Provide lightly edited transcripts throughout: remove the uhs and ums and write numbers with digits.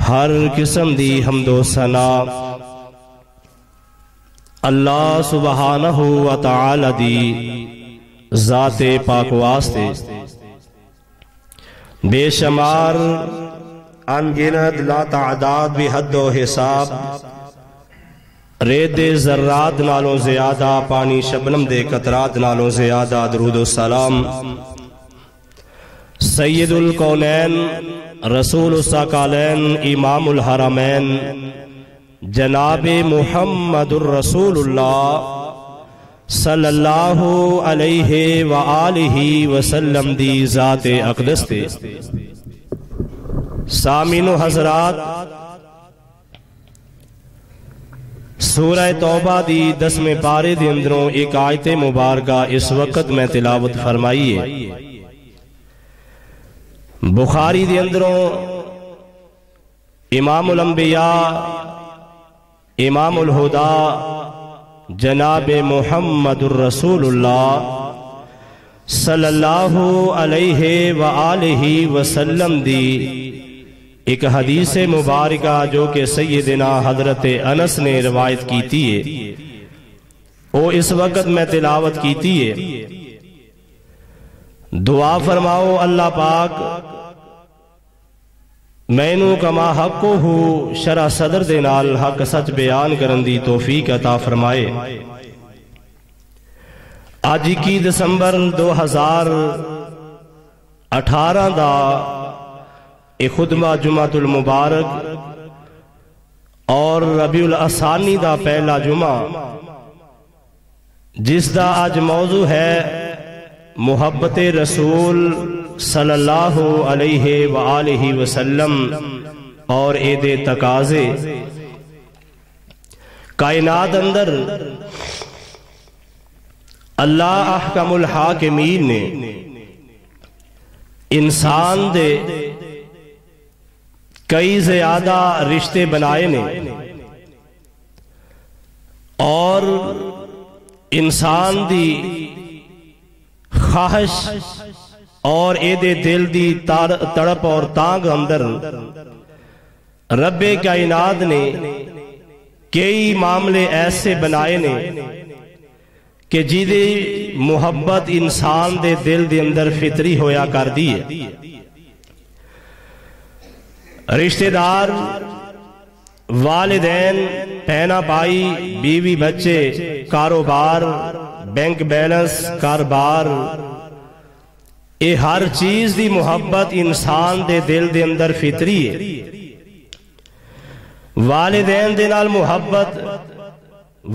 ہر قسم دی حمد و ثنا اللہ سبحانہ و تعالی دی ذات پاک واسطے بے شمار انگنت لا تعداد بھی حد و حساب ریت ذرات نالوں زیادہ پانی شبنم دے قطرات نالوں زیادہ درود و سلام سید الکونین رسول الثقلین امام الحرمین جناب محمد الرسول اللہ صلی اللہ علیہ وآلہ وسلم دی ذات اقدس تے سامعین و حضرات سورہ توبہ دی 10ویں پارے دے اندروں ایک آیت مبارکہ اس وقت میں تلاوت فرمائیے۔ بخاری دے اندروں امام الانبیاء امام الہدا جناب محمد الرسول اللہ صلی اللہ علیہ وآلہ وسلم دی ایک حدیث مبارکہ جو کہ سیدنا حضرت انس نے روایت کیتی ہے وہ اس وقت میں تلاوت کیتی ہے۔ دعا فرماؤ اللہ پاک مینوں کما حق ہو شرح صدر دے نال حق سچ بیان کرن دی توفیق عطا فرمائے۔ آج 21 دسمبر 2018 دا ایک خطبہ جمعۃ المبارک اور ربیع الثانی دا پہلا جمعہ جس دا آج موضوع ہے محبت رسول صلی اللہ علیہ وآلہ وسلم اور ایدے تقاضے۔ کائنات اندر اللہ احکم الحاکمین نے انسان دے کئی زیادہ رشتے بنائے نے اور انسان دی خواہش اور ایدے دل دی تڑپ اور تانگ اندر رب کائنات نے کئی معاملے ایسے بنائے نے کہ جیدے محبت انسان دے دل دے اندر فطری ہویا کر دی ہے۔ رشتہ دار والدین پہنا پائی بیوی بچے کاروبار بینک بیلنس کاروبار اے ہر چیز دی محبت انسان دے دل دے اندر فطری ہے۔ والدین دے نال محبت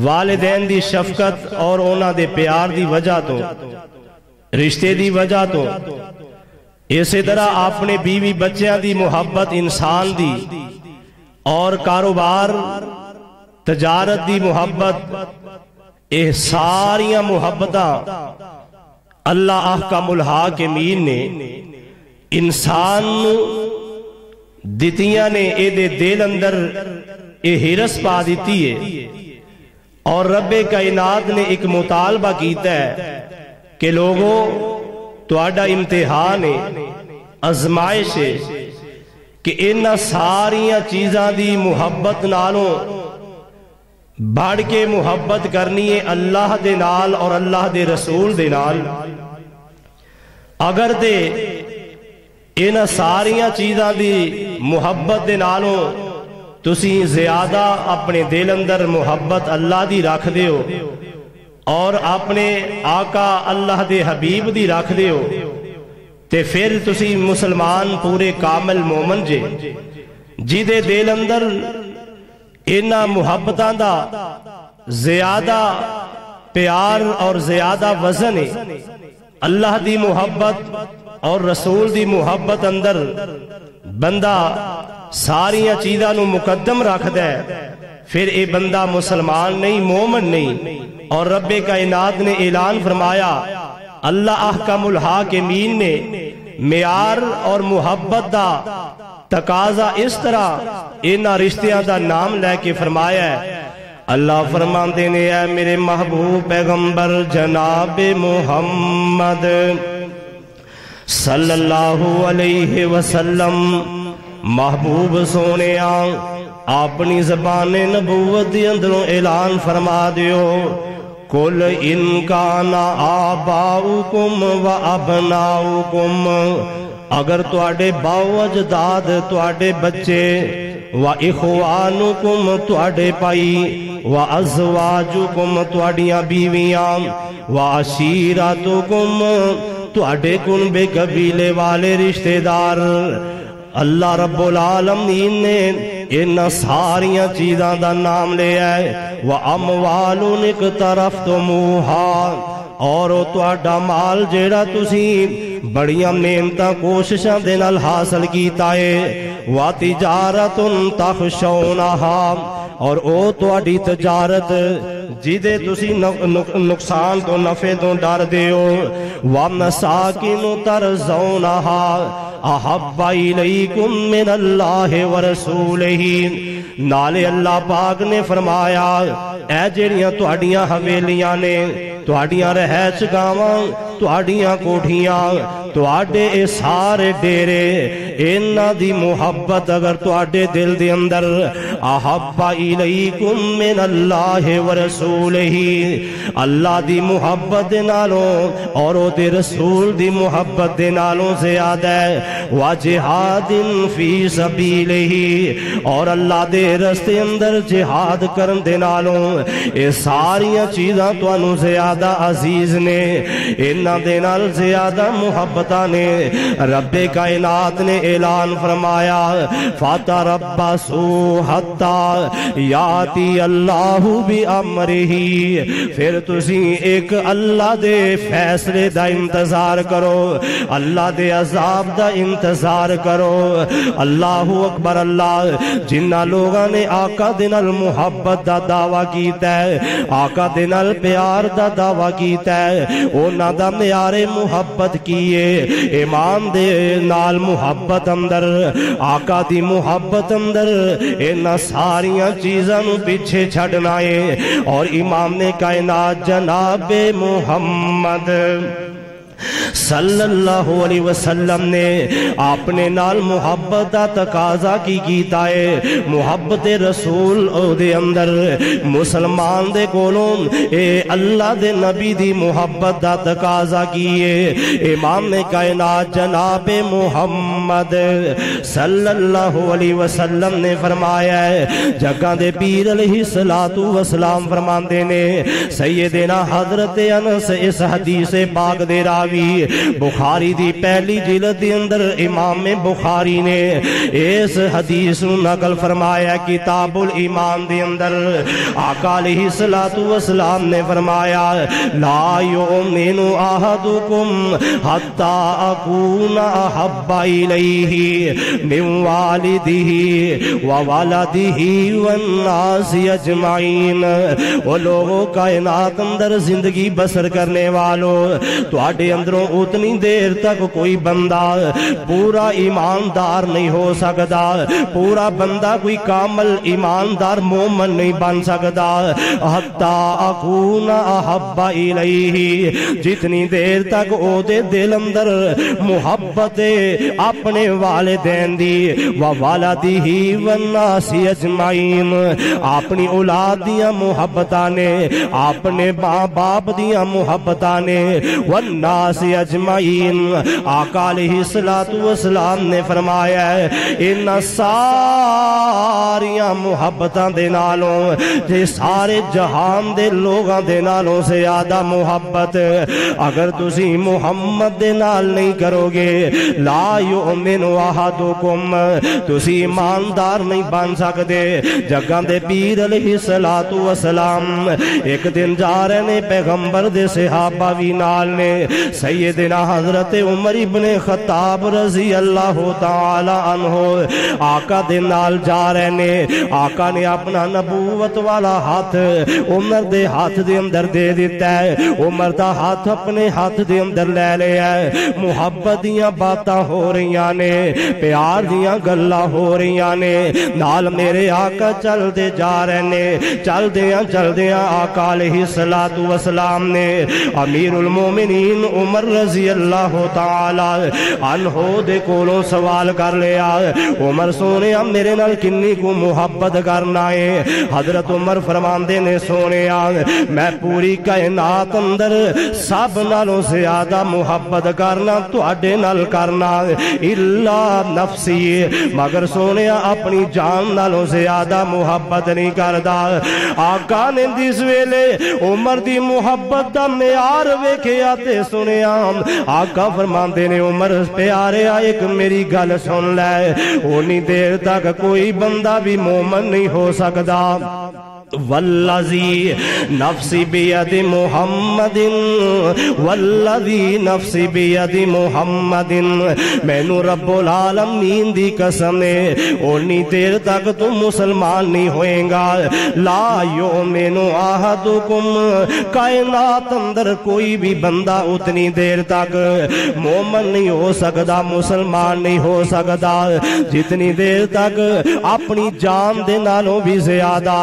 والدین دی شفقت اور اونا دے پیار دی وجہ تو رشتے دی وجہ تو اسی طرح اپنے بیوی بچیاں دی محبت انسان دی اور کاروبار تجارت دی محبت اے ساریاں محبتاں اللہ احکم الحاکمین نے انسان دتیاں نے اے دے دل اندر اے ہرس پا دیتی ہے اور رب کائنات نے ایک مطالبہ کیتا ہے کہ لوگوں تہاڈا امتحان ہے آزمائش ہے کہ انہاں ساریاں چیزاں دی محبت نالوں بڑھ کے محبت کرنی ہے اللہ دے نال اور اللہ دے رسول دے نال۔ اگر دے انہاں ساریاں چیزاں دی محبت دے نالوں تسی زیادہ اپنے دل اندر محبت اللہ دی رکھ دے ہو اور اپنے آقا اللہ دے حبیب دی رکھ دے ہو تے پھر تسی مسلمان پورے کامل مومن جے جیدے دل اندر انہاں محبتاں دا زیادہ پیار اور زیادہ وزن ہے۔ اللہ دی محبت اور رسول دی محبت اندر بندہ ساریاں چیزاں نو مقدم رکھ دے پھر اے بندہ مسلمان نہیں مومن نہیں۔ اور رب کائنات نے اعلان فرمایا اللہ احکم الحاکمین نے معیار اور محبت دا تقاضا اس طرح انہاں رشتیاں دا نام لے کے فرمایا ہے۔ اللہ فرماندے نے اے میرے محبوب پیغمبر جناب محمد صلی اللہ علیہ وسلم محبوب سونے اپنی زبان نبوت دی اندروں اعلان فرما دیو قل ان کان آباؤکم و ابناؤکم اگر تواڈے باو اجداد تواڈے بچے و اخوانکم تواڈے پائی و ازواجکم تواڈیاں بیویاں و عشیرتکم تواڈے کنبے قبیلے والے رشتہ دار اللہ رب العالمین نے ان ساریاں چیزاں دا نام لیا ہے وَأَمْوَالٌ اقْتَرَفْتُمُوهَا اور تواڈا مال جیڑا تسی بڑیاں محنتاں کوششاں دے نال حاصل کیتا ہے وَتِجَارَةٌ تَخْشَوْنَهَا اور او تواڈی تجارت جدے تسی نقصان تو نفع تو ڈر دیو وَمَسَاكِنُ تَرْزَوْنَهَا احب الیکم من اللہ ورسولہ نالے اللہ پاک نے فرمایا اے جڑیاں تواڈیاں حویلیاں نے تواڈیاں رہائش گاواں تواڈیاں کوٹھیاں تواڈے اے سارے ڈیرے انہاں دی محبت اگر تواڈے دل دے اندر احب الیکم من اللہ ورسولہ اللہ دی محبت دے نالوں اور او دے رسول دی محبت دے نالوں زیادہ ہے وَجِہَادٍ فِي سَبِيلِهِ اور اللہ دے رستے اندر جہاد کرن دے نالوں اے ساریاں چیزاں توانوں زیادہ عزیز نے انہاں دے نال زیادہ محبتاں نے رب کائنات نے اعلان فرمایا فَتَرَبَّصُوا حَتَّى يَأْتِيَ اللَّهُ بِأَمْرِهِ پھر تسی ایک اللہ دے فیصلے دا انتظار کرو اللہ دے عذاب دا انتظار کرو اللہ اکبر اللہ جنہ لوگاں نے آقا دے نال محبت دا دعویٰ کیتا ہے آقا دے نال پیار دا دعویٰ کیتا ہے اونا دا معیار محبت کیے ایمان دے نال محبت اندر آقا دی محبت اندر اینا ساریاں چیزاں نو پیچھے چھڑنا ہے اور امام نے کائنات جناب محمد صلی اللہ علیہ وسلم نے اپنے نال محبت دا تقاضا کی کیتا ہے محبت رسول او دے اندر مسلمان دے کولوں اے اللہ دے نبی دی محبت دا تقاضا کیے امام نے کائنات جناب محمد صلی اللہ علیہ وسلم نے فرمایا ہے جگہ دے پیر علیہ السلام فرماندے نے سیدنا حضرت انس اس حدیث پاک دے راوی بخاری دی پہلی جلد دی اندر امام بخاری نے اس حدیث نقل فرمایا کتاب الایمان دی اندر آقا علیہ السلام نے فرمایا لا یؤمن احدکم حتی اکون احب الیہ من والدہ وولدہ والناس اجمعین وہ لوگوں کائنات اندر زندگی بسر کرنے والوں تو آٹے اندروں اتنی دیر تک کوئی بندہ پورا ایماندار نہیں ہو سکتا پورا بندہ کوئی کامل ایماندار مومن نہیں بن سکتا حتی اکون احب الیہ جتنی دیر تک او دے دل اندر محبت اپنے والدین دی ووالدہ والناس اجمعین اپنی اولاد دیاں محبتاں نے اپنے ماں باپ دیاں محبتاں نے والناس اجمعین آقا علیہ السلام نے فرمایا ہے ان ساریاں محبتاں دے نالوں جے سارے جہان دے لوگاں دے نالوں سے زیادہ محبت اگر تسی محمد دے نال نہیں کرو گے لا یؤمن احدکم تسی ایماندار نہیں بن سکتے جگہ دے پیر علیہ السلام ایک دن جا رہے نے پیغمبر دے صحابہ بھی نال نے سیدنا حضرت عمر ابن خطاب رضی اللہ تعالی عنہ آقا دے نال جا رہے نے آقا نے اپنا نبوت والا ہاتھ عمر دے ہاتھ دے اندر دے دیتا ہے عمر دا ہاتھ اپنے ہاتھ دے اندر لے لیا ہے محبت دیاں باتاں ہو رہیاں نے پیار دیاں گلاں ہو رہیاں نے نال میرے آقا چل دے جا رہے نے چل دیاں آقا علیہ السلام نے امیر المومنین عمر رضی اللہ تعالی عنہ دے کولوں سوال کر لیا عمر سونے میرے نال کنی کو محبت کرنا ہے حضرت عمر فرماندے نے سونے میں پوری کائنات اندر سب نالوں زیادہ محبت کرنا تواڈے نال کرنا الا نفسی مگر سونے اپنی جان نالوں زیادہ محبت نہیں کردا آقا نے جس ویلے عمر دی محبت دا معیار ویکھیا تے سنیا آقا فرماندے نے عمر پیارے ایک میری گل سن لے اونی دیر تک کوئی بندہ بھی مومن نہیں ہو سکدا والذی نفسی بید محمد والذی نفسی بید محمد مینوں رب العالمین دی قسم ہے اونی دیر تک تم مسلمان نہیں ہوئیں گا لا یؤمن احدکم کائنات اندر کوئی بھی بندہ اتنی دیر تک مومن نہیں ہو سکتا مسلمان نہیں ہو سکتا جتنی دیر تک اپنی جان دے نالوں بھی زیادہ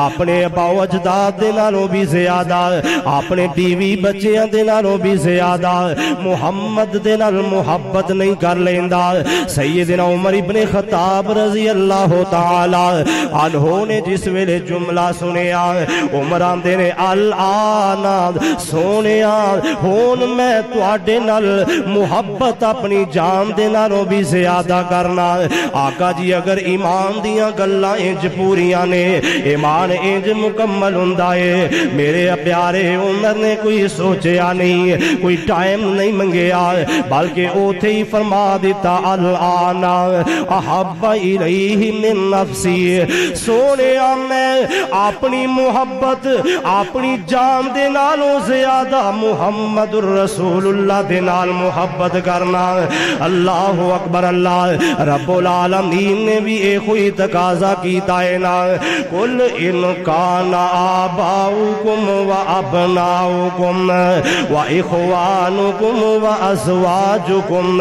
اپنے اباؤ اجداد دے نالوں بھی زیادہ اپنے بیوی بچیاں دے نالوں بھی زیادہ محمد دے نال محبت نہیں کر لیندا سیدنا عمر ابن خطاب رضی اللہ تعالی عنہ نے جس ویلے جملہ سنیا عمر آندے نے الآن سونیا ہون میں تواڈے نال محبت اپنی جان دے نالوں بھی زیادہ کرنا آقا جی اگر ایمان دیاں گلاں انج پوریاں نے ایمان انج مکمل ہوندا ہے میرے پیارے عمر نے کوئی سوچیا نہیں کوئی ٹائم نہیں منگیا بلکہ اوتھے ہی فرما دیتا الآن احب الیہ من نفسی سونیا میں اپنی محبت اپنی جان دے نالوں زیادہ محمد الرسول اللہ دے نال محبت کرنا اللہ اکبر اللہ رب العالمین نے بھی ایک ہوئی تقاضا کیتا ہے نا کل ان کان آباؤکم و ابناؤکم و اخوانکم و ازواجکم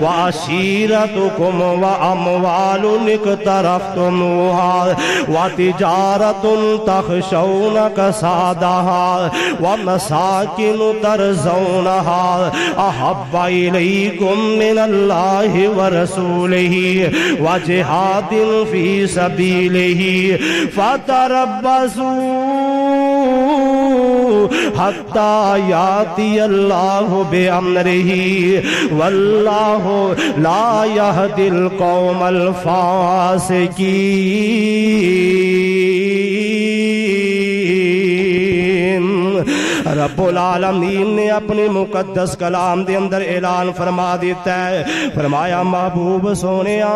و عشیرتکم و اموال اقترفتموها و تجارت تخشون کسادها و مساکن ترزونها احب الیکم من اللہ و رسولہ و جہاد فی سبیلہ فتربصوا حتی یاتی اللہ بامرہ واللہ لا یہدی القوم الفاسقین رب العالمین نے اپنی مقدس کلام دے اندر اعلان فرما دیتا ہے فرمایا محبوب سونیا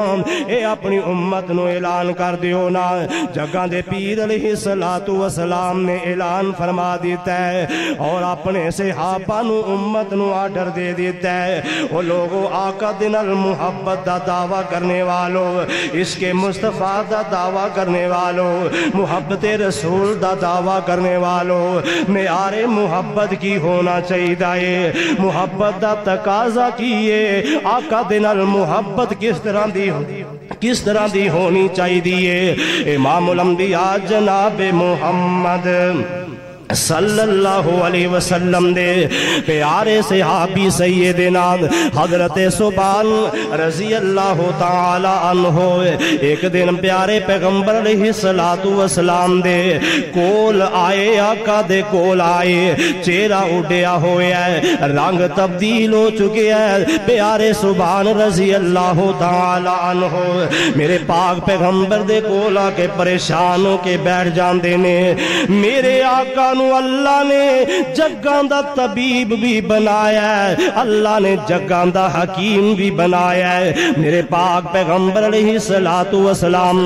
اے اپنی امت نو اعلان کر دیو نا جگہ دے پیر علیہ السلام نے اعلان فرما دیتا ہے اور اپنے صحابہ نو امت نو آرڈر دے دیتا ہے وہ لوگوں آقا دے نال محبت دا دعویٰ کرنے والوں اس کے مصطفیٰ دا دعویٰ کرنے والوں محبت رسول دا دعویٰ کرنے والوں معیار محبت کی ہونا چاہیے محبت دا تقاضا کیے آقا دے نال محبت کس طرح دی ہونی چاہیے امام الانبیاء جناب محمد صلی اللہ علیہ وسلم دے پیارے صحابی سیدنا حضرت سبحان رضی اللہ تعالی عنہ ایک دن پیارے پیغمبر علیہ السلام دے کول آئے آقا دے کول آئے چہرہ اڈیا ہویا ہے رنگ تبدیل ہو چکے ہیں پیارے سبحان رضی اللہ تعالی عنہ میرے پاک پیغمبر دے کول آ کے پریشان ہو کے بیٹھ جاندے نے میرے آقا اللہ نے جگاں دا طبیب بھی بنایا ہے اللہ نے جگاں دا حکیم بھی بنایا ہے میرے پاک پیغمبر علیہ السلام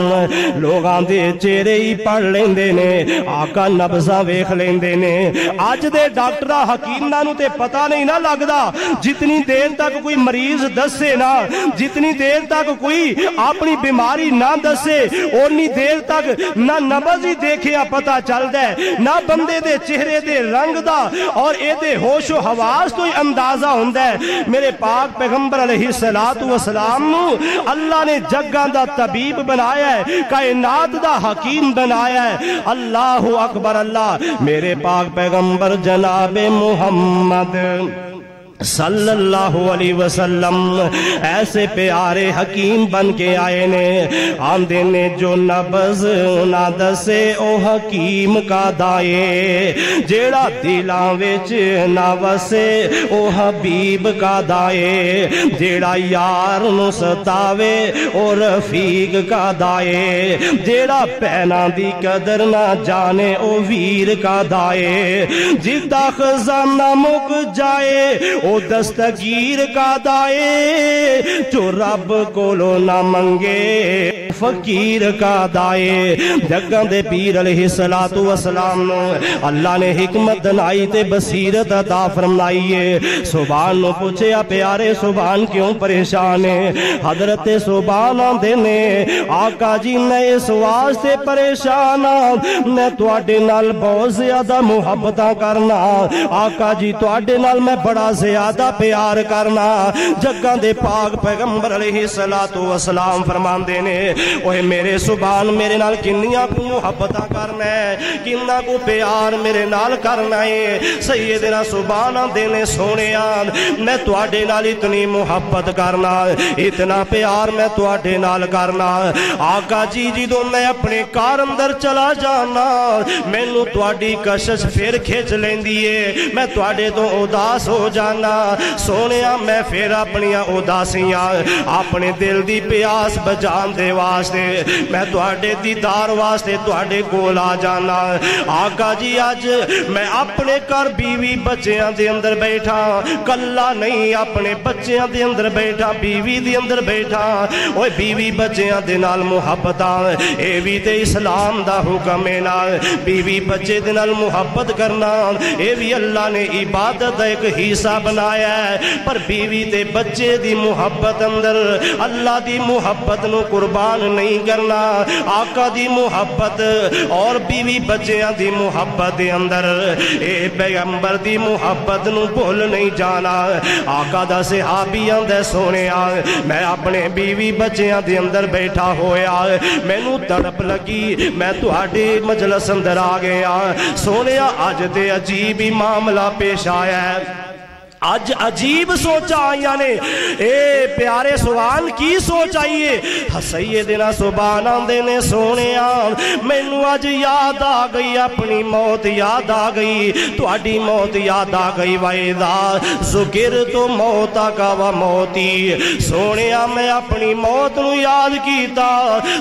لوگاں دے چہرے ہی پڑھ لیندے نے آقا نبضاں ویکھ لیندے نے اج دے ڈاکٹراں حکیماں نوں تے پتہ نہیں نہ لگدا جتنی دیر تک کوئی مریض دسے نا جتنی دیر تک کوئی اپنی بیماری نہ دسے اونی دیر تک نہ نبض ہی دیکھیا پتہ چلدا ہے نہ بندے دے چہرے دے رنگ دا اور اے دے ہوش و حواس تو ہی اندازہ ہوندہ ہے میرے پاک پیغمبر علیہ السلام نو اللہ نے جگاں دا طبیب بنایا ہے کائنات دا حکیم بنایا ہے اللہ اکبر اللہ میرے پاک پیغمبر جناب محمد صلی اللہ علیہ وسلم ایسے پیارے حکیم بن کے آئے نے آندے نے جو نبض نہ دسے او حکیم کا دائے جیڑا دلاں وچ نہ وسے او حبیب کا دائے جیڑا یار نو ستاوے او رفیق کا دائے جیڑا پینا دی قدر نہ جانے او ویر کا دائے جدا خزانہ مک جائے او دستگیر کا دائے جو رب کولو نہ منگے فقیر کا دائے جگہ دے پیر علیہ السلام اللہ نے حکمت دنائی تے بصیرت عطا فرمائیے سبحان نو پوچھے پیارے سبحان کیوں پریشان ہے حضرت سبحان آندے نے آقا جی میں اس واسطے پریشان میں تواڈے نال بہت زیادہ محبتاں کرنا آقا جی تواڈے نال میں بڑا زیادہ پیار کرنا جگہ دے پاک پیغمبر علیہ السلام فرماندے نے اوہ میرے سبحان میرے نال کنیاں کو محبتاں کرنا ہے کننا کو پیار میرے نال کرنا ہے سیدنا سبحان آندے نے سونیا میں تواڈے نال اتنی محبت کرنا اتنا پیار میں تواڈے نال کرنا آقا جی جدوں میں اپنے کار اندر چلا جانا مینوں تواڈی کشش پھر کھچ لیندی ہے میں تواڈے تو اداس ہو جانا سونیا میں پھر اپنی اداسیاں اپنے دل دی پیاس بجان دے واسطے میں تواڈے دیدار واسطے تواڈے کول آ جانا آقا جی اج میں اپنے گھر بیوی بچیاں دے اندر بیٹھا کلا نہیں اپنے بچیاں دے اندر بیٹھا بیوی دے اندر بیٹھا اوے بیوی بچیاں دے نال محبتاں اے وی تے اسلام دا حکم ہے نا بیوی بچے دے نال محبت کرنا اے وی اللہ نے عبادت دا ایک حصہ بنایا ہے پر بیوی تے بچے دی محبت اندر اللہ دی محبت نو قربان نہیں کرنا آقا دی محبت اور بیوی بچیاں دی محبت دے اندر اے پیغمبر دی محبت نو بھول نہیں جانا آقا دا صحابیاں دے سونیا میں اپنے بیوی بچیاں دے اندر بیٹھا ہویا مینوں تڑپ لگی میں تہاڈے مجلس اندر آ گیا سونیا اج تے عجیب ہی معاملہ پیش آیا ہے آج عجیب سوچ آئیاں نے اے پیارے سبحان کی سوچ آئیے سیدنا سبحان آندے نے سونیا مینوں آج یاد آ گئی اپنی موت یاد آ گئی تہاڈی موت یاد آ گئی وَإِذَا ذُكِرْتُ مَوْتَكَ وَمَوْتِي سونیا میں اپنی موت نو یاد کیتا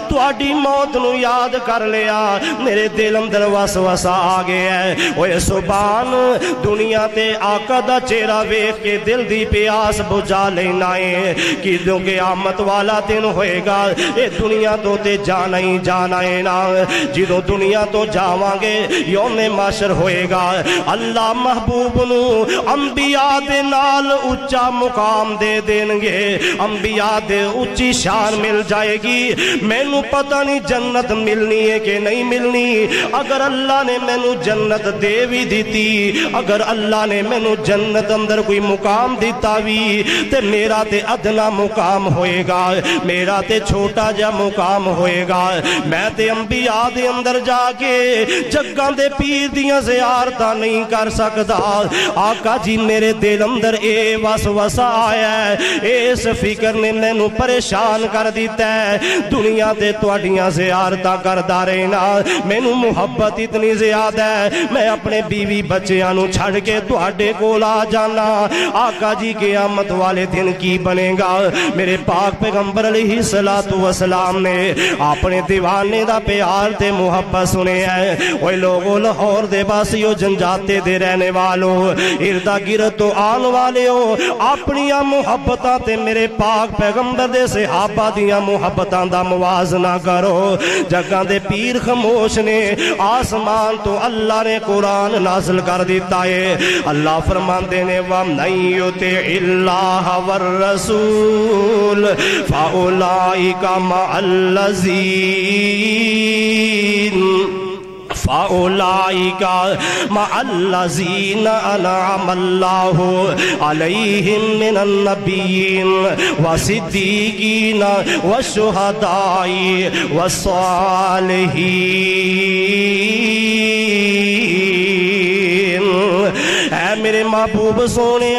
تہاڈی موت نو یاد کر لیا میرے دل اندر وسوسہ آ گیا ہے اوے سبحان دنیا تے آقا دا چہرہ ویکھ کے دل دی پیاس بجھا لینا ہے کہ جو قیامت والا دن ہوئے گا اے دنیا تو تے جانا ہی جانا ہے نا جدو دنیا تو جاواں گے یوم معاشر ہوئے گا اللہ محبوب نو انبیاء دے نال اچا مقام دے دیں گے انبیاء دے اچھی شان مل جائے گی مینوں پتہ نہیں جنت ملنی ہے کہ نہیں ملنی اگر اللہ نے مینوں جنت دے بھی دیتی اگر اللہ نے مینوں جنت اندر کوئی مقام دیتا بھی تے میرا تے ادنا مقام ہوئے گا میرا تے چھوٹا جا مقام ہوئے گا میں تے انبیاء دے اندر جا کے جگاں دے پیر دیاں زیارتاں نہیں کر سکدا آقا جی میرے دل اندر اے وسوسہ آیا ہے اس فکر نے مینوں پریشان کر دیتا ہے دنیا تے تواڈیاں زیارتاں کردا رہنا مینوں محبت اتنی زیادہ ہے میں اپنے بیوی بچیاں نو چھڑ کے تواڈے کول آ جانا آقا جی قیامت والے دن کی بنے گا میرے پاک پیغمبر علیہ السلام نے اپنے دیوانے دا پیار تے محبت سنے ہیں اوہ لوگوں لاہور دے باسیوں جنجاتے دے رہنے والوں اردا گرد تو آن والے ہو اپنی محبتاں تے میرے پاک پیغمبر دے صحابہ دیاں محبتاں دا موازنہ کرو جگہ دے پیر خاموش نے آسمان تو اللہ نے قرآن نازل کر دیتا ہے اللہ فرماندے نے وَمَن يُطِعِ اللَّهَ وَالرَّسُولَ فَأُولَئِكَ مَعَ الَّذِينَ أَنْعَمَ اللَّهُ عَلَيْهِمْ مِنَ النَّبِيِّينَ وَالصِّدِّيقِينَ وَالشُّهَدَاءِ وَالصَّالِحِينَ اے میرے محبوب سونے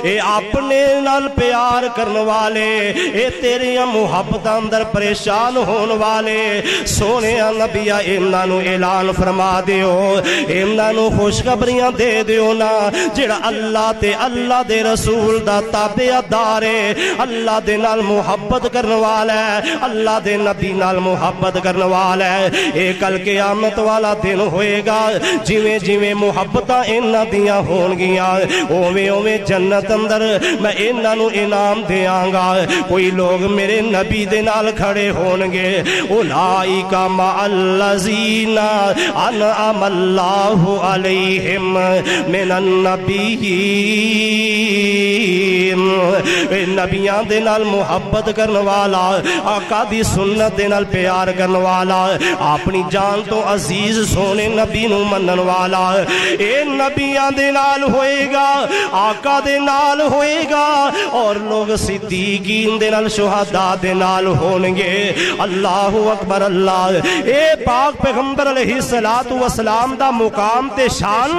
اے اپنے نال پیار کرن والے اے تیری محبت اندر پریشان ہون والے سونے نبیا انہاں نو اعلان فرما دیو انہاں نو خوشخبریاں دے دیو نا جڑا اللہ تے اللہ دے رسول دا تابعدار ہے اللہ دے نال محبت کرن والا ہے اللہ دے نبی نال محبت کرن والا ہے اے کل قیامت والا دن ہوئے گا جویں جویں محبتاں انہاں دیاں ہون گیاں اوویں اوویں جنت اندر میں انہاں نو انعام دیاں گا کوئی لوگ میرے نبی دے نال کھڑے ہون گے اولئک مع الذین انعم اللہ علیہم من النبیین نبیاں دے نال محبت کرن والا آقا دی سنت دے نال پیار کرن والا اپنی جان تو عزیز سونے نبی نو منن والا اے نبیاں دے نال ہوئے گا آقا دے نال ہوئے گا اور لوگ صدیقین دے نال شہداء دے نال ہونگے اللہ اکبر اللہ اے پاک پیغمبر علیہ السلام دا مقام تے شان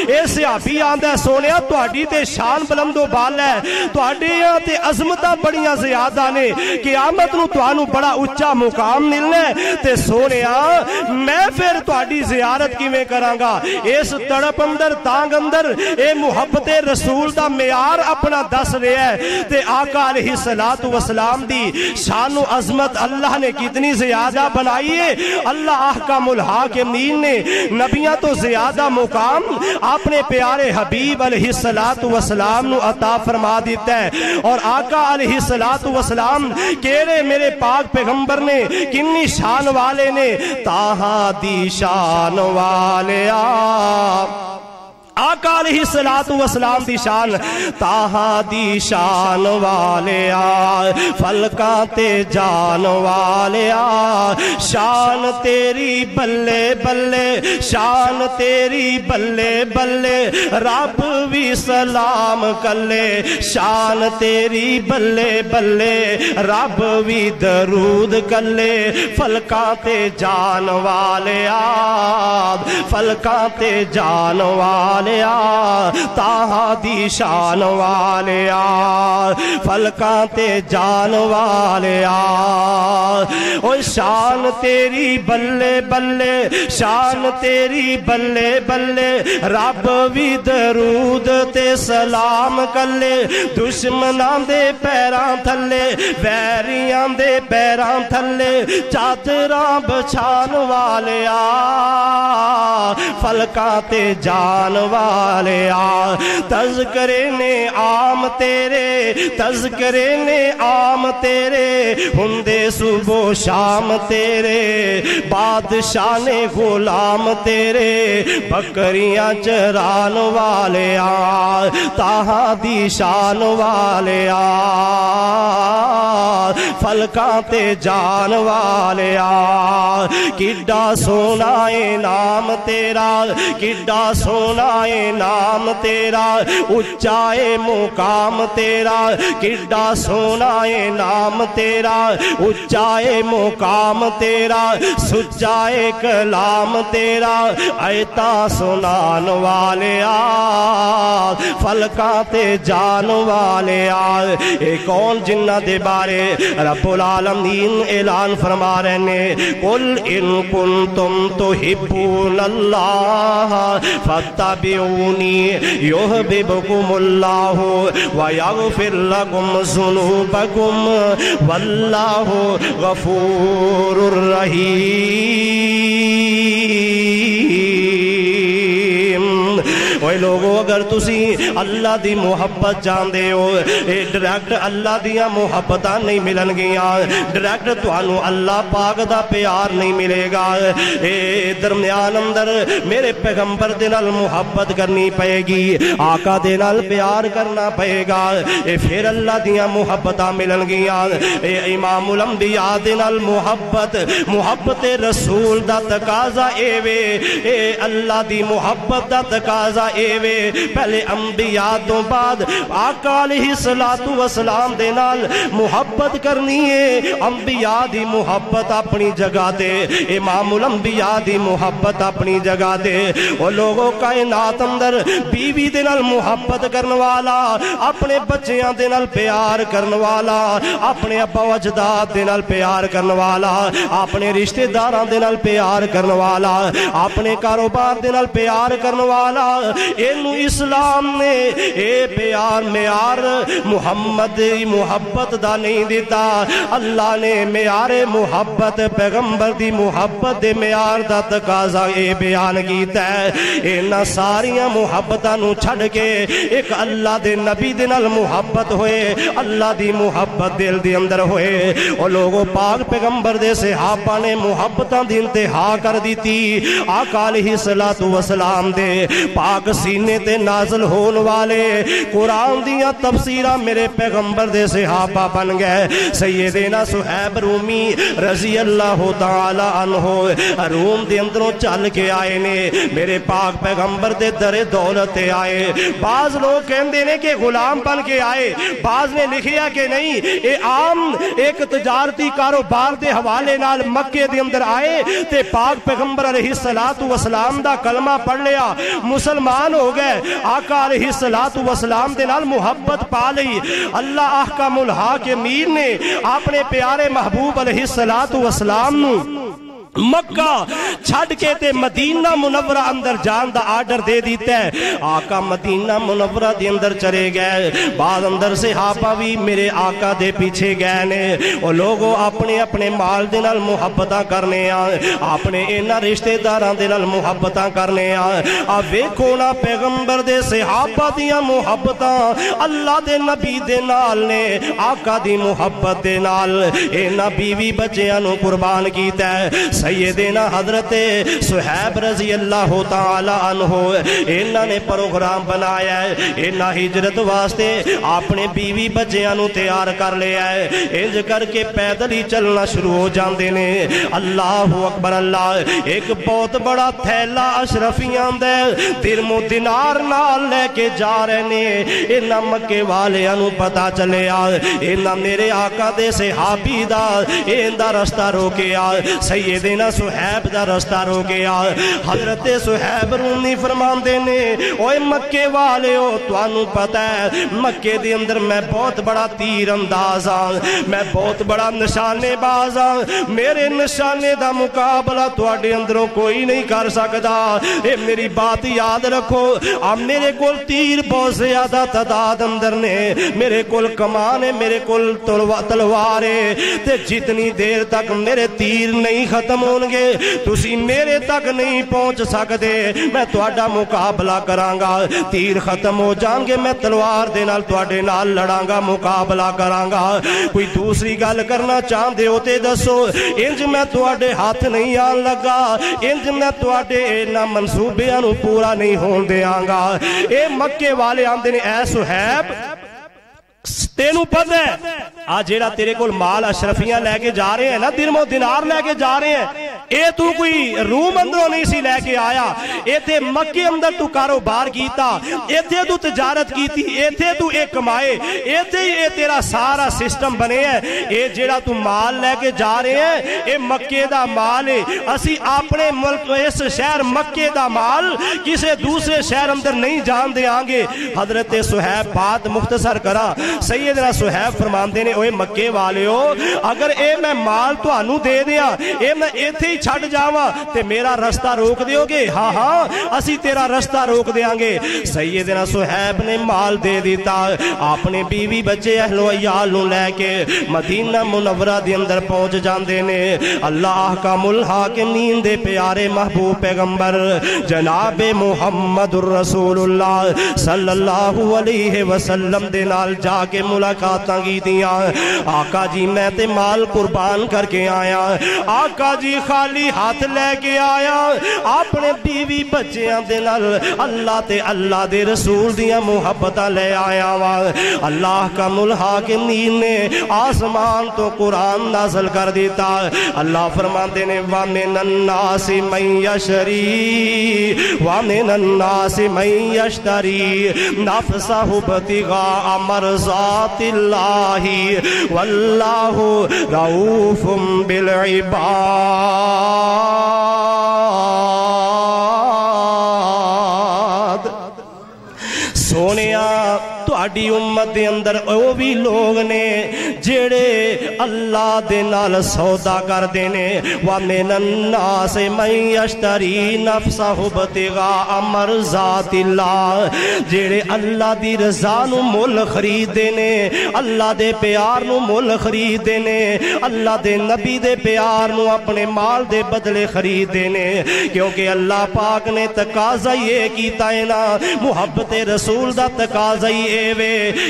اے صحابی آندہ سونیا تواڈی تے شان بلند و بال ہے تواڈی تے عظمتاں بڑیاں زیادہ نے قیامت نو توانو بڑا اچھا مقام ملنے تے سونیا میں پھر تواڈی زیارت کیویں کراں گا اس تڑپ اندر تانگ اندر اے محبت رسول دا معیار اپنا دس رہا ہے تے آقا علیہ السلام دی شان و عظمت اللہ نے کتنی زیادہ بنائی ہے اللہ احکام الحاکمین نے نبیاں تو زیادہ مقام اپنے پیارے حبیب علیہ السلام نو عطا فرما دیتا ہے اور آقا علیہ السلام کیڑے میرے پاک پیغمبر نے کنی شان والے نے تاہا دی شان والے آقا علیہ السلام دی شان تاہا دی شان والے فلکاں تے جان والے شان تیری بلے بلے شان تیری بلے بلے رب بھی سلام کلے شان تیری بلے بلے رب بھی درود کلے فلکاں تے جان والے فلکاں تے جان والے تاہا دی شان والے فلکاں تے جان والے او شان تیری بلے بلے شان تیری بلے بلے رب بھی درود تے سلام کلے دشمناں دے پیراں تھلے ویریاں دے پیراں تھلے چادراں بچھان والے فلکاں تے جان والے تذکرے نے عام تیرے تذکرے نے عام تیرے ہندے صبح و شام تیرے بادشاہ نے غلام تیرے بکریاں چران والے تاہا دی شان والے فلکاں تے جان والے کڈا سونا اے نام تیرا کڈا سونا اے نام تیرا اچائے مقام تیرا کڈا سونا اے نام تیرا اچائے مقام تیرا سچائے کلام تیرا ایتا سنان والے فلکاں تے جان والے اے کون جنہ دے بارے رب العالمین اعلان فرما رہے نے قل ان کنتم تحبون اللہ فاتبعونی یحببکم اللہ ویغفر لکم ذنوبکم واللہ غفور الرحیم اوے لوگو اگر تسی اللہ دی محبت جاندے ہو اے ڈائریکٹ اللہ دیاں محبتاں نہیں ملن گیاں ڈائریکٹ توانو اللہ پاک دا پیار نہیں ملے گا اے درمیان اندر میرے پیغمبر دے نال محبت کرنی پئے گی آقا دے نال پیار کرنا پئے گا اے پھر اللہ دیاں محبتاں ملن گیاں اے امام الانبیاء دے نال محبت رسول دا تقاضا اے وے اے اللہ دی محبت دا تقاضا اے وے پہلے انبیاء تو بعد آقا علیہ السلام دے نال محبت کرنی ہے انبیاء دی محبت اپنی جگہ دے امام الانبیاء دی محبت اپنی جگہ دے وہ لوگوں کائنات اندر بیوی دے نال محبت کرن والا اپنے بچیاں دے نال پیار کرن والا اپنے ابا و اجداد دے نال پیار کرن والا اپنے رشتہ داراں دے نال پیار کرن والا اپنے کاروبار دے نال پیار کرن والا اینو اسلام نے اے پیار معیار محمد دی محبت دا نہیں دیتا اللہ نے معیار محبت پیغمبر دی محبت دے معیار دا تقاضا اے بیان کیتا ہے اینا ساریاں محبتاں نو چھڑ کے ایک اللہ دے نبی دے نال محبت ہوئے اللہ دی محبت دل دے اندر ہوئے اور لوگوں پاک پیغمبر دے صحابہ نے محبتاں دی انتہا کر دیتی آقا علیہ السلام دے پاک سینے تے نازل ہون والے قرآن دیاں تفسیرہ میرے پیغمبر دے صحابہ بن گئے سیدنا صہیب رومی رضی اللہ تعالی عنہ روم دے اندروں چل کے آئے نے میرے پاک پیغمبر دے در دولت آئے بعض لوگ کہندے نے کہ غلام بن کے آئے بعض نے لکھیا کہ نہیں اے عام ایک تجارتی کاروبار دے حوالے نال مکے دے اندر آئے تے پاک پیغمبر علیہ السلام دا کلمہ پڑھ لیا مسلمان ہو گئے آقا علیہ السلام دے نال محبت پا لئی اللہ احکم الحاکمین نے اپنے پیارے محبوب علیہ السلام نو مکہ چھڑ کے تے مدینہ منورہ اندر جان دا آرڈر دے دیتا ہے آقا مدینہ منورہ دے اندر چلے گئے بعد اندر صحابہ بھی میرے آقا دے پیچھے گئے نے اور لوگوں اپنے اپنے مال دے نال محبتاں کرنے آئے اپنے اینا رشتہ داراں دے نال محبتاں کرنے آئے اب ویکھو نا پیغمبر دے صحابہ دیاں محبتاں اللہ دے نبی دے نال نے آقا دی محبت دے نال اینا بیوی بچیاں نو قربان کیتا ہے سیدنا حضرت صہیب رضی اللہ تعالی عنہ انہاں نے پروگرام بنایا ہے انہاں ہجرت واسطے اپنے بیوی بچیاں نو تیار کر لیا ہے انج کر کے پیدل ہی چلنا شروع ہو جاندے نے اللہ اکبر اللہ ایک بہت بڑا تھیلا اشرفیاں دے درم و دینار نال لے کے جا رہے نے انہاں مکے والیاں نو پتہ چلے انہاں میرے آقا دے صحابی دا ایندا رستہ روکے سید صہیب دا رستہ رو گیا حضرت صہیب رومی فرماندے نے اوے مکے والے ہو توانوں پتہ ہے مکے دے اندر میں بہت بڑا تیر انداز ہاں میں بہت بڑا نشانے باز ہاں میرے نشانے دا مقابلہ تواڈے اندروں کوئی نہیں کر سکدا اے میری بات یاد رکھو اب میرے کول تیر بہت زیادہ تعداد اندر نے میرے کول کمان ہے میرے کول تلوار ہے تے جتنی دیر تک میرے تیر نہیں ختم ہونگے تسی میرے تک نہیں پہنچ سکتے میں تواڈا مقابلہ کرانگا تیر ختم ہو جانگے میں تلوار دے نال تواڈے نال لڑانگا مقابلہ کرانگا کوئی دوسری گل کرنا چاہندے ہوتے دسو انج میں تواڈے ہاتھ نہیں آن لگا انج میں تواڈے اینا منصوبیاں نو پورا نہیں ہون دیانگا اے مکے والے آندے نے اے صہیب تینوں پتہ ہے آج جیڑا تیرے کول مال اشرفیاں لے کے جا رہے ہیں نا درم و دینار لے کے جا رہے ہیں اے تو کوئی روم اندروں نہیں سی لے کے آیا اے تے مکے اندر تو کاروبار کیتا اے تے تو تجارت کیتی اے تے تو ایک کمائے اے تے اے تیرا سارا سسٹم بنے ہیں اے جیڑا تو مال لے کے جا رہے ہیں اے مکے دا مال ہے اسی اپنے ملک اس شہر مکے دا مال کسے دوسرے شہر اندر نہیں جان دے آنگے حضرت صہیب بات مختصر کرا سیدنا صہیب فرماندے نے اوے مکے والے ہو اگر اے میں مال تو آنو دے دیا اے میں ایتھے ہی چھڑ جاوا تے میرا رستہ روک دیو گے ہاں ہاں اسی تیرا رستہ روک دیاں گے سیدنا صہیب نے مال دے دیتا اپنے بیوی بچے اہل و عیال نو لے کے مدینہ منورہ دے اندر پہنچ جاندے نے اللہ احکام الحاکمین دے پیارے محبوب پیغمبر جناب محمد الرسول اللہ صلی اللہ علیہ وسلم دے نال جا کے ملاقاتاں کی دیاں آقا جی میں تے مال قربان کر کے آیا آقا جی خالی خالی ہاتھ لے کے آیا اپنے بیوی بچیاں دے نال اللہ تے اللہ دے رسول دیاں محبتاں لے آیا وا اللہ کا الحاکمین نے آسمان تو قرآن نازل کر دیتا اللہ فرماتے نے وَمِنَ النَّاسِ مَن يَشْتَرِي وَمِنَ النَّاسِ مَن يَشْتَرِي نَفْسَهُ ابْتِغَاءَ مَرْضَاتِ اللَّهِ وَاللَّهُ رَءُوفٌ بِالْعِبَادِ سونیا تہاڈی امت دے اندر او بھی لوگ نے جڑے اللہ دے نال سودا کر دینے وَمِنَ النَّاسِ مَن يَشْتَرِي نَفْسَهُ ابْتِغَاءَ مَرْضَاتِ اللَّهِ جڑے اللہ دی رضا نو مول خرید دینے اللہ دے پیار نو مول خرید دینے اللہ دے نبی دے پیار نو اپنے مال دے بدلے خرید دینے کیونکہ اللہ پاک نے تقاضا یہ کیتا ہے نا محبت رسول دا تقاضا یہ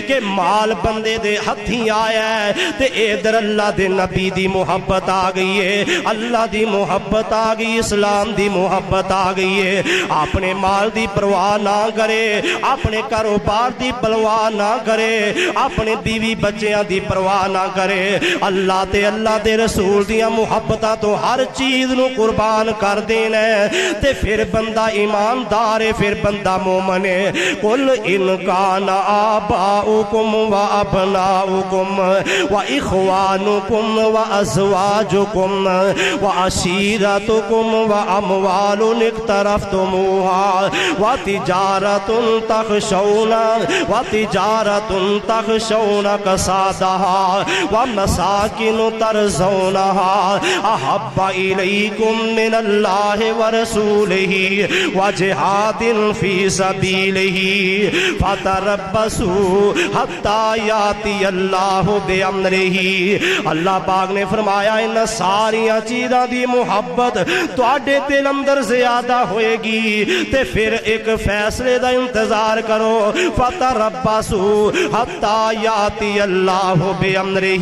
کہ مال بندے دے ہتھیں آیا ہے تے ادھر اللہ دے نبی دی محبت آ گئی ہے اللہ دی محبت آ گئی اسلام دی محبت آ گئی ہے اپنے مال دی پرواہ نہ کرے اپنے کاروبار دی پرواہ نہ کرے اپنے بیوی بچیاں دی پرواہ نہ کرے اللہ تے اللہ دے رسول دیاں محبتاں تو ہر چیز نو قربان کر دینا ہے تے پھر بندہ ایماندار ہے پھر بندہ مومن ہے قل ان کان آباؤکم و ابناؤکم و اخوانکم و ازواجکم و عشیرتکم و اموال اقترفتموها و تجارت تخشون کسادها و مساکن ترزونها احب الیکم من اللہ و رسولہ و جہاد فی سبیلہ فتربصوا حتی یاتی اللہ بامرہ اللہ پاک نے فرمایا ان ساریاں چیزاں دی محبت تواڈے دل اندر زیادہ ہوئے گی تے پھر ایک فیصلے دا انتظار کرو فتربصوا حتی یاتی اللہ بامرہ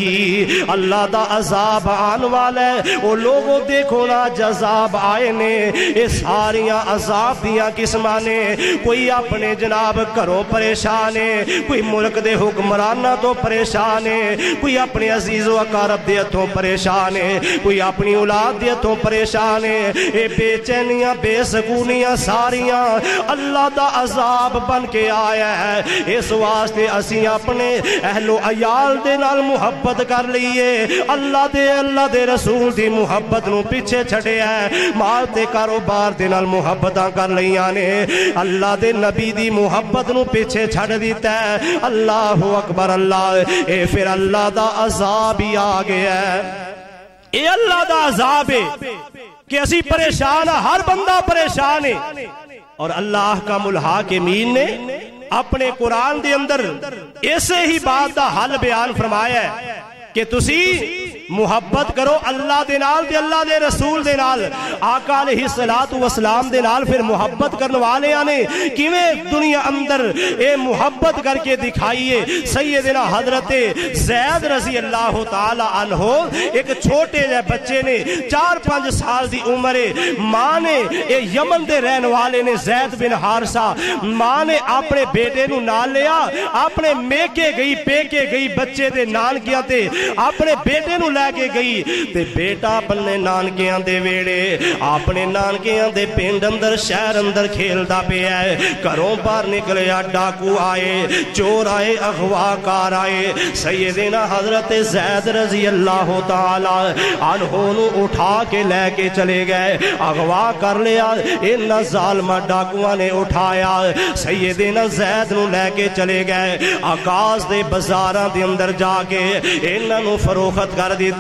اللہ دا عذاب آن والا ہے وہ لوگوں دیکھو نا جذاب آئے نے یہ ساریاں عذاب دیاں قسماں نے کوئی اپنے جناب کرو پریشان ہے کوئی ملک دے حکمرانہ تو پریشان ہے کوئی اپنے عزیز و اقارب دے ہتھوں پریشان ہے کوئی اپنی اولاد دے ہتھوں پریشان ہے اے بے چینیاں بے سکونیاں ساریاں اللہ دا عذاب بن کے آیا ہے اس واسطے اسی اپنے اہل و عیال دے نال محبت کر لئیے اللہ دے رسول دی محبت نو پیچھے چھڑے ہے مال تے کاروبار دے نال محبتاں کر لئیاں نے اللہ دے نبی دی محبت نو پیچھے چھڑ دیتا ہے اللہ اکبر اللہ اے پھر اللہ دا عذاب ہی آ گیا ہے اے اللہ دا عذاب ہے کہ اسی پریشان ہر بندہ پریشان ہے اور اللہ کا الحاکمین نے اپنے قرآن دے اندر ایسے ہی بات دا حل بیان فرمایا ہے کہ تسی محبت کرو اللہ دے نال تے اللہ دے رسول دے نال آقا علیہ الصلوۃ والسلام دے نال پھر محبت کرنے والے نے کیویں دنیا اندر اے محبت کر کے دکھائیے سیدنا حضرت زید رضی اللہ تعالی عنہ ایک چھوٹے جے بچے نے 4-5 سال دی عمر ہے ماں نے اے یمن دے رہن والے نے زید بن حارثہ ماں نے اپنے بیٹے نو نال لیا اپنے میکے گئی پیکے گئی بچے دے نانکیاں تے اپنے بیٹے نو لے کے گئی تے بیٹا اپنے نانکیاں دے ویڑے اپنے نانکیاں دے پنڈ اندر شہر اندر کھیلدا پیا ہے گھروں باہر نکلیا ڈاکو آئے چور آئے اغواکار آئے سیدنا حضرت زید رضی اللہ تعالی عنہ نو اٹھا کے لے کے چلے گئے اغوا کر لیا ان ظالمہ ڈاکواں نے اٹھایا سیدنا زید نو لے کے چلے گئے آکاز دے بازاراں دے اندر جا کے انہاں نو فروخت کر دیتا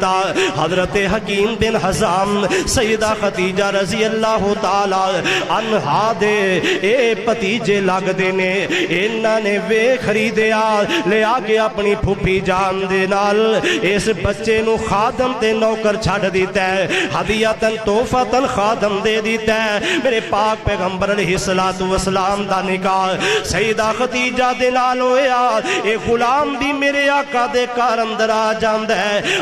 حضرت حکیم بن حزام سیدہ خدیجہ رضی اللہ تعالی عنہا دے اے پتیجے لگ دینے انہاں نے وے خریدیا لے آگے اپنی پھوپھی جان دے نال اس بچے نو خادم تے نوکر چھڑ دیتا ہے ہدیتاً توفاتاً خادم دے دیتا ہے میرے پاک پیغمبر علیہ السلام دا نکاح سیدہ خدیجہ دے نال ہویا اے غلام بھی میرے آقا دے کار اندر آ جاندہ ہے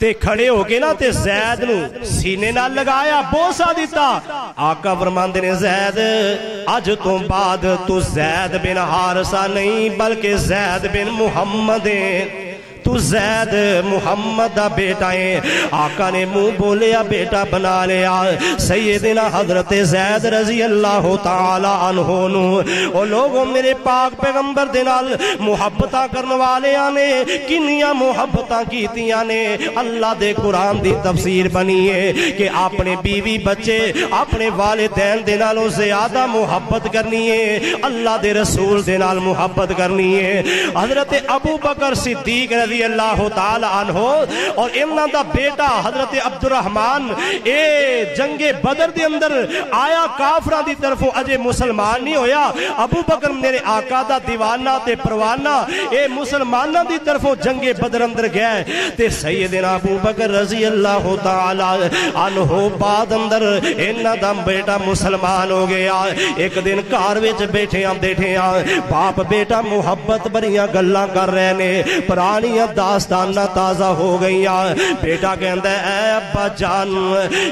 تے کھڑے ہو کے نا تے زید نو سینے نال لگایا بوسا دیتا آقا فرماندے نے زید اج تو بعد تو زید بن حارثہ نہیں بلکہ زید بن محمد ہے تو زید محمد دا بیٹا ہے آقا نے منہ بولیا بیٹا بنا لیا سیدنا حضرت زید رضی اللہ تعالی عنہ نو او لوگوں میرے پاک پیغمبر دے نال محبتاں کرن والیاں نے کنیاں محبتاں کیتیاں نے اللہ دے قرآن دی تفسیر بنی ہے کہ اپنے بیوی بچے اپنے والدین دے نالوں زیادہ محبت کرنی ہے اللہ دے رسول دے نال محبت کرنی ہے حضرت ابو بکر صدیق رضی اللہ تعالی عنہ اور امنا دا بیٹا حضرت عبد الرحمن جنگ بدر دے اندر آیا کافرہ دی طرفوں اجے مسلمان نہیں ہویا ابو بکر میرے آقا دا دیوانہ تے پروانہ مسلمانہ دی طرفوں جنگ بدر اندر گئے تے سیدنا ابو بکر رضی اللہ تعالی عنہ بعد اندر امنا دا بیٹا مسلمان ہو گیا ایک دن کار وچ بیٹھے باپ بیٹا محبت بریاں گلاں کر رہے نے پرانی داستانہ تازہ ہو گئی بیٹا کہندا ہے اے ابا جان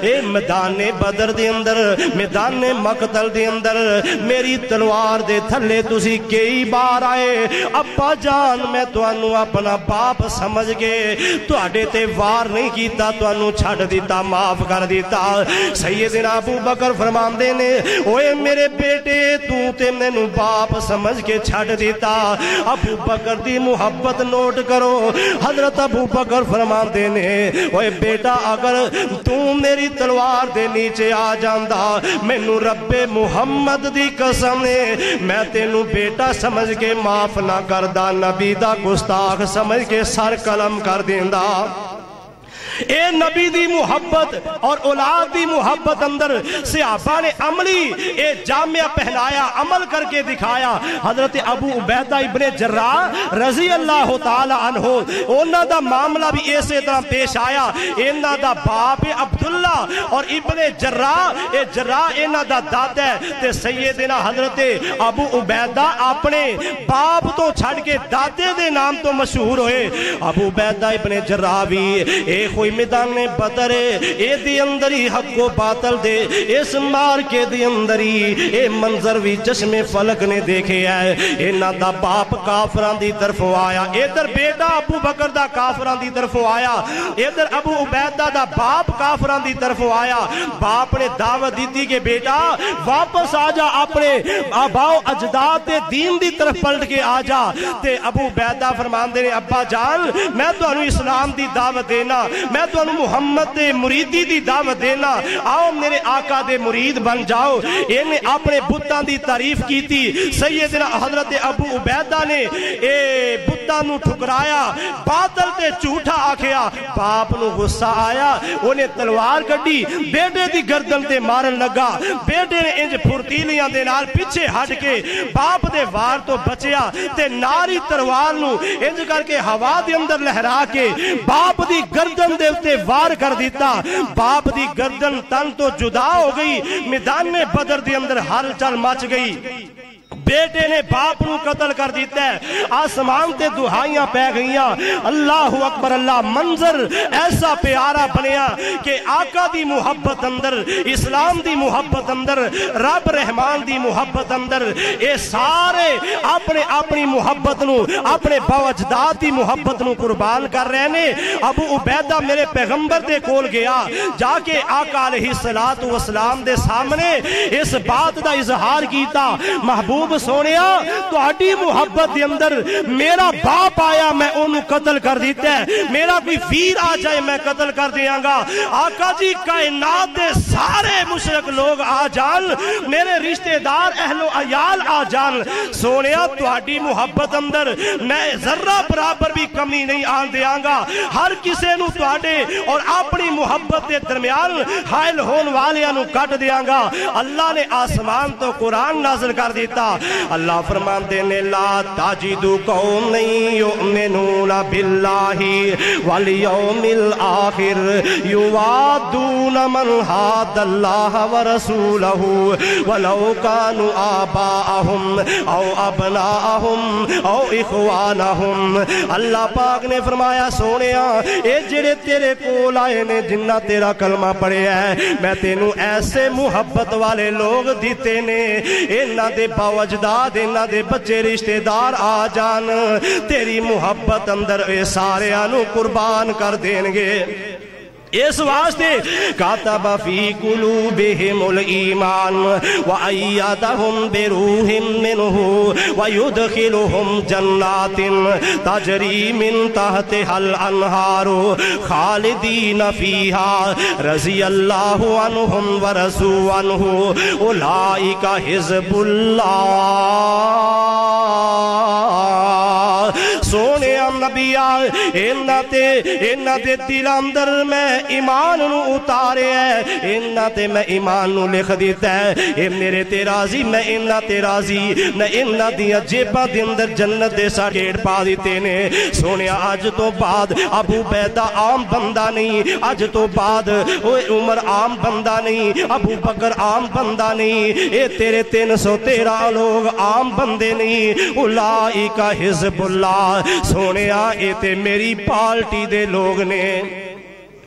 اے میدان بدر دے اندر میدان مقتل دے اندر میری تلوار دے تھلے تسی کئی بار آئے ابا جان میں تانوں اپنا باپ سمجھ کے تواڈے تے وار نہیں کیتا تانوں چھڈ دیتا معاف کر دیتا سیدنا ابو بکر فرماندے نے اوے میرے بیٹے تو تے مینوں باپ سمجھ کے چھڈ دیتا ابو بکر دی محبت نوٹ کرو حضرت ابو بکر فرماندے نے اوے بیٹا اگر تو میری تلوار دے نیچے آ جاندا مینوں رب محمد دی قسم ہے میں تینوں بیٹا سمجھ کے معاف نہ کردا نبی دا گستاخ سمجھ کے سر قلم کر دیندا اے نبی دی محبت اور اولاد دی محبت اندر صحابہ نے عملی اے جامعہ پہنایا عمل کر کے دکھایا حضرت ابو عبیدہ ابن جراح رضی اللہ تعالی عنہ انہاں دا معاملہ بھی اسی طرح پیش آیا انہاں دا باپ عبداللہ اور ابن جراح انہاں دا دادا ہے تے سیدنا حضرت ابو عبیدہ اپنے باپ تو چھڑ کے دادے دے نام تو مشہور ہوئے ابو عبیدہ ابن جراح بھی اے کوئی میدان بدر اے دی اندری حق و باطل دے اس مار کے دی اندری اے منظر بھی چشم فلک نے دیکھے ہے انہاں دا باپ کافران دی طرف آیا ادھر بیٹا ابو بکر دا کافران دی طرف آیا ادھر ابو عبیدہ دا باپ کافران دی طرف آیا باپ نے دعوت دیتی کہ بیٹا واپس آ جا اپنے آباؤ اجداد دے دین دی طرف پلٹ کے آ جا تے ابو عبیدہ فرماندے نے ابا جان میں تو انہوں اسلام دی دعوت دینا میں تو انہوں محمد دے مریدی دی دعوت دینا آؤ میرے آقا دے مرید بن جاؤ انہیں اپنے بتان دی تعریف کی تھی سیدنا حضرت ابو عبیدہ نے بتان نو ٹھکرایا باطل تے جھوٹا آکھیا باپ نو غصہ آیا انہیں تلوار کڈی بیٹے دی گردن تے مارن لگا بیٹے نے انج پھرتیلیاں دے نال پیچھے ہٹ کے باپ دے وار تو بچیا تے ناری تلوار نو انج کر کے ہوا دے اندر لہرا کے باپ دی گردن دے اتے وار کر دیتا باپ دی گردن تن تو جدا ہو گئی میدان بدر دے اندر ہل چل مچ گئی بیٹے نے باپ نو قتل کر دیتا ہے آسمان تے دہائیاں پہ گئیاں اللہ اکبر اللہ منظر ایسا پیارا بنیا کہ آقا دی محبت اندر اسلام دی محبت اندر رب رحمان دی محبت اندر اے سارے اپنی محبت نو اپنے باوجداد دی محبت نو قربان کر رہے نے ابو عبیدہ میرے پیغمبر دے کول گیا جا کے آقا علیہ السلام دے سامنے اس بات دا اظہار کیتا محبوب سونیا تو ہٹی محبت دے اندر میرا باپ آیا میں انہوں قتل کر دیتا ہے میرا کوئی ویر آ جائے میں قتل کر دیاں گا آقا جی کائنات دے سارے مشرک لوگ آ جان میرے رشتہ دار اہل و عیال آ جان سونیا تو ہٹی محبت اندر میں ذرہ برابر بھی کمی نہیں آن دیاں گا ہر کسے نو تو ہٹے اور اپنی محبت دے درمیان حائل ہون والیاں نو کٹ دیاں گا اللہ نے آسمان تو قرآن نازل کر دیتا اللہ فرماتے نے لا تجدو قوم یؤمنون باللہ والیوم الآخر یوادون من حاد اللہ ورسولہ ولو کانوا آباءہم او ابناءہم او اخوانہم۔ اللہ پاک نے فرمایا سونیا اے جڑے تیرے کول آئے نے جنہ تیرا کلمہ پڑھے ہے میں تینوں ایسے محبت والے لوگ دیتے نے انہاں دے باوجداد انہاں دے بچے رشتہ دار آ جان تیری محبت اندر اے سارے آنو قربان کر دیں گے۔ اس واسطے کاتب فی قلوبہم الایمان وایدہم بروح منہ ویدخلہم جنات تجری من تحتہا الانہار خالدین فیہا رضی اللہ عنہم ورضوا عنہ اولئک حزب اللہ۔ سونے نبیہ انہاں دے دل اندر میں ایمان نو اتارے ہے انہاں تے میں ایمان نو لکھ دیتا ہے اے میرے تے راضی میں انہاں تے راضی میں انہاں دیاں جیباں دے اندر جنت دے سرٹیفکیٹ پا دیتے نے۔ سونے اج تو بعد ابو بیدہ عام بندہ نہیں، اج تو بعد عمر عام بندہ نہیں، ابو بکر عام بندہ نہیں، اے تیرے 313 لوگ عام بندے نہیں۔ اولئک حزب اللہ۔ سونے اے تے میری پارٹی دے لوگ نے،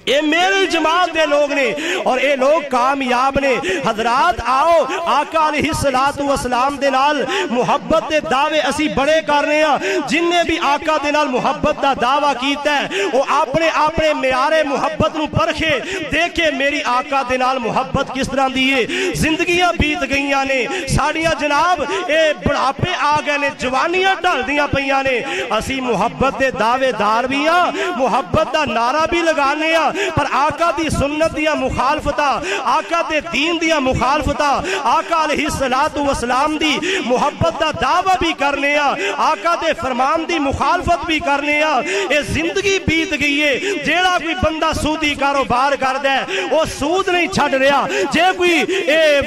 یہ میری جماعت دے لوگ نے اور اے لوگ کامیاب نے۔ حضرات آؤ آقا علیہ السلام دے نال محبت دے دعوے اسی بڑے کرنے ہیں۔ جن نے بھی آقا دے نال محبت دا دعویٰ کیتا ہے وہ اپنے معیار محبت نو پرکھے دیکھے میری آقا دے نال محبت کس طرح دیئے۔ زندگیاں بیت گئیاں نے ساڑیاں جناب اے بڑھاپے آ گئے نے جوانیاں ڈال دیاں پئیاں نے اسی محبت دے دعوے دار بھی ہیں محبت دا نعرہ بھی لگانے ہیں پر آقا دی سنت دیا مخالفتا آقا دے دین دیا مخالفتا آقا علیہ السلام دی محبت دا دعویٰ بھی کرنے آقا دے فرمان دی مخالفت بھی کرنے اے زندگی بیت گئی ہے۔ جیڑا کوئی بندہ سودی کاروبار کر دے وہ سود نہیں چھڑ رہا، جے کوئی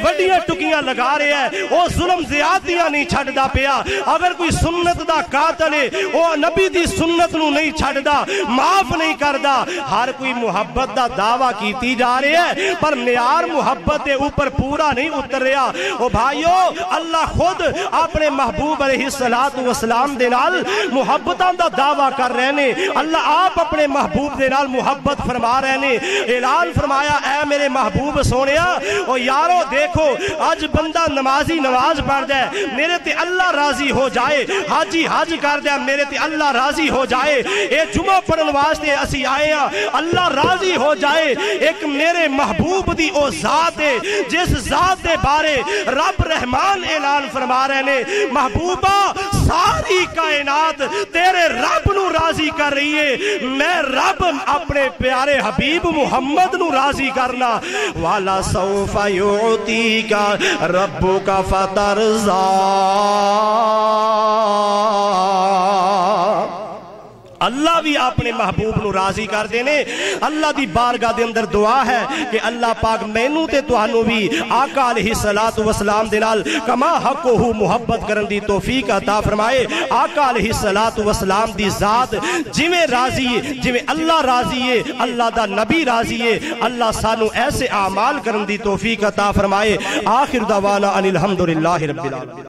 وڈیاں ٹکیاں لگا رہا ہے وہ ظلم زیادتیاں نہیں چھڑ دا پیا، اگر کوئی سنت دا قاتل ہے وہ نبی دی سنت نو نہیں چھڑ دا معاف نہیں کر دا۔ ہر کوئی محبت دا دعویٰ کیتی جا رہے ہیں پر معیار محبت دے اوپر پورا نہیں اتر رہا۔ او بھائیو اللہ خود اپنے محبوب علیہ السلام دے نال محبتاں دا دعویٰ کر رہے نے، اللہ آپ اپنے محبوب دے نال محبت فرما رہے نے۔ اعلان فرمایا اے میرے محبوب سونیا او یارو دیکھو آج بندہ نمازی نماز پڑھ جائے میرے تے اللہ راضی ہو جائے، حاجی حج کر جائے میرے تے اللہ راضی ہو جائے، اے جمعہ پڑھن واسطے اسی آئے ہیں اللہ راضی ہو جائے۔ ایک میرے محبوب دی او ذات ہے جس ذات دے بارے رب رحمان اعلان فرما رہے نے محبوبہ ساری کائنات تیرے رب نو راضی کر رہی ہے، میں رب اپنے پیارے حبیب محمد نو راضی کرنا۔ والا سوف یعطیک ربک فترضی۔ اللہ بھی اپنے محبوب نو راضی کر دینے۔ اللہ دی بارگاہ دے اندر دعا ہے کہ اللہ پاک مینوں تے تانوں بھی آقا علیہ السلام دے نال کما حق ہو محبت کرن دی توفیق عطا فرمائے۔ آقا علیہ السلام دی ذات جویں راضی ہے جویں اللہ راضی ہے اللہ دا نبی راضی ہے، اللہ سانو ایسے اعمال کرن دی توفیق عطا فرمائے۔ آخر دعوانا ان الحمدللہ رب العالمین۔